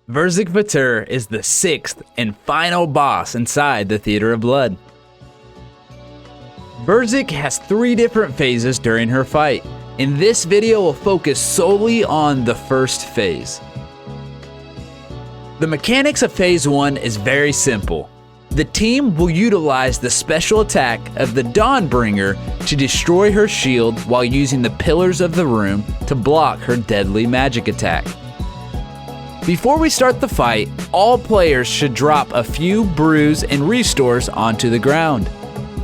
Verzik Vitur is the sixth and final boss inside the Theatre of Blood. Verzik has 3 different phases during her fight, and this video will focus solely on the first phase. The mechanics of Phase 1 is very simple. The team will utilize the special attack of the Dawnbringer to destroy her shield while using the pillars of the room to block her deadly magic attack. Before we start the fight, all players should drop a few brews and restores onto the ground.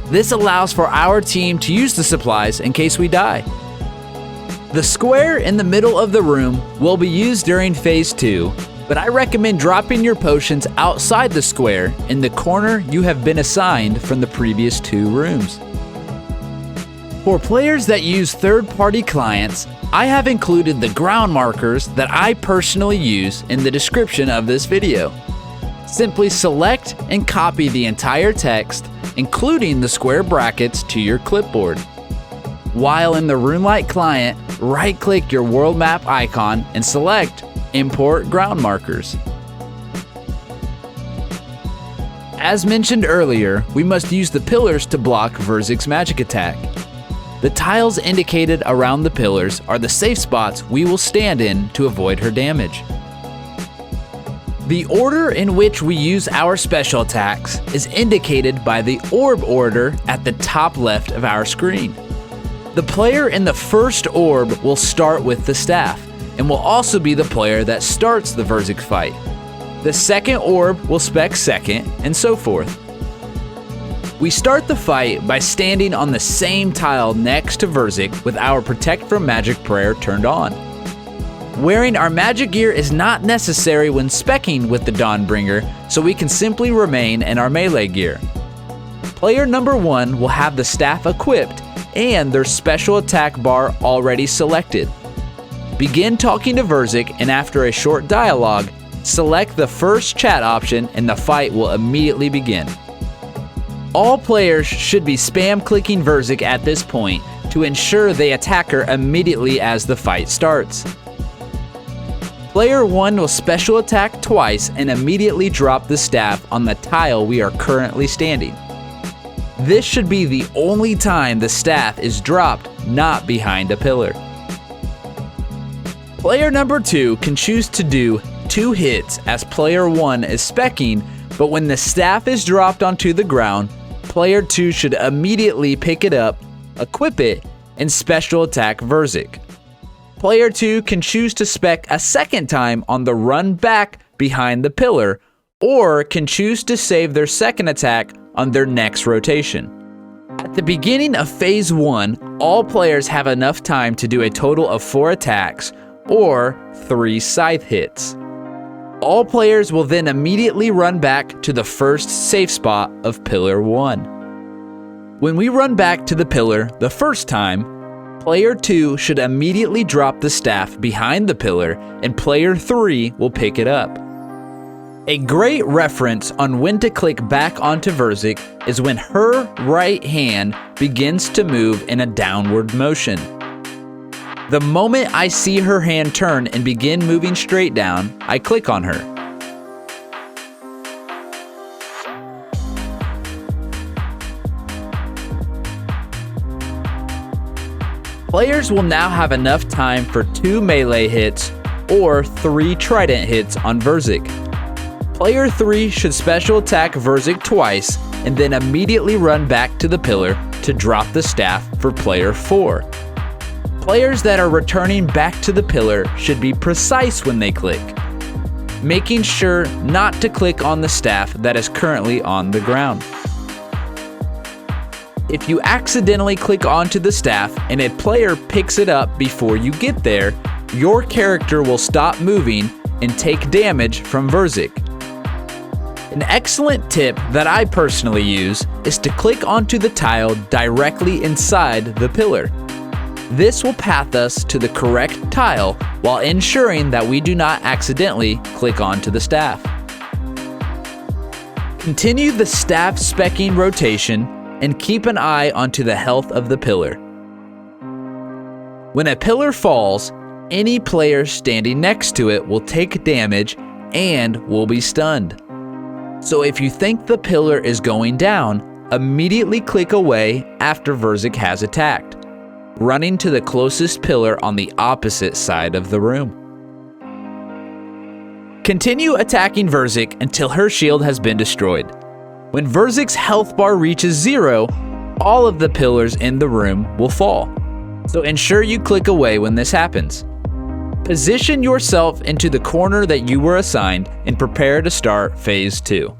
This allows for our team to use the supplies in case we die. The square in the middle of the room will be used during Phase 2, but I recommend dropping your potions outside the square in the corner you have been assigned from the previous 2 rooms. For players that use third-party clients, I have included the ground markers that I personally use in the description of this video. Simply select and copy the entire text, including the square brackets, to your clipboard. While in the Runelite client, right-click your world map icon and select Import Ground Markers. As mentioned earlier, we must use the pillars to block Verzik's magic attack. The tiles indicated around the pillars are the safe spots we will stand in to avoid her damage. The order in which we use our special attacks is indicated by the orb order at the top left of our screen. The player in the first orb will start with the staff, and will also be the player that starts the Verzik fight. The second orb will spec second, and so forth. We start the fight by standing on the same tile next to Verzik with our Protect from Magic prayer turned on. Wearing our magic gear is not necessary when speccing with the Dawnbringer, so we can simply remain in our melee gear. Player number 1 will have the staff equipped and their special attack bar already selected. Begin talking to Verzik, and after a short dialogue, select the first chat option and the fight will immediately begin. All players should be spam clicking Verzik at this point to ensure they attack her immediately as the fight starts. Player 1 will special attack twice and immediately drop the staff on the tile we are currently standing. This should be the only time the staff is dropped, not behind a pillar. Player number 2 can choose to do 2 hits as player 1 is speccing, but when the staff is dropped onto the ground, player 2 should immediately pick it up, equip it, and special attack Verzik. Player 2 can choose to spec a second time on the run back behind the pillar, or can choose to save their second attack on their next rotation. At the beginning of Phase 1, all players have enough time to do a total of 4 attacks, or 3 scythe hits. All players will then immediately run back to the first safe spot of Pillar 1. When we run back to the pillar the first time, Player 2 should immediately drop the staff behind the pillar and Player 3 will pick it up. A great reference on when to click back onto Verzik is when her right hand begins to move in a downward motion. The moment I see her hand turn and begin moving straight down, I click on her. Players will now have enough time for 2 melee hits or 3 trident hits on Verzik. Player 3 should special attack Verzik twice and then immediately run back to the pillar to drop the staff for Player 4. Players that are returning back to the pillar should be precise when they click, making sure not to click on the staff that is currently on the ground. If you accidentally click onto the staff and a player picks it up before you get there, your character will stop moving and take damage from Verzik. An excellent tip that I personally use is to click onto the tile directly inside the pillar. This will path us to the correct tile while ensuring that we do not accidentally click onto the staff. Continue the staff specking rotation and keep an eye onto the health of the pillar. When a pillar falls, any player standing next to it will take damage and will be stunned. So if you think the pillar is going down, immediately click away after Verzik has attacked, running to the closest pillar on the opposite side of the room. Continue attacking Verzik until her shield has been destroyed. When Verzik's health bar reaches 0, all of the pillars in the room will fall. So ensure you click away when this happens. Position yourself into the corner that you were assigned and prepare to start Phase 2.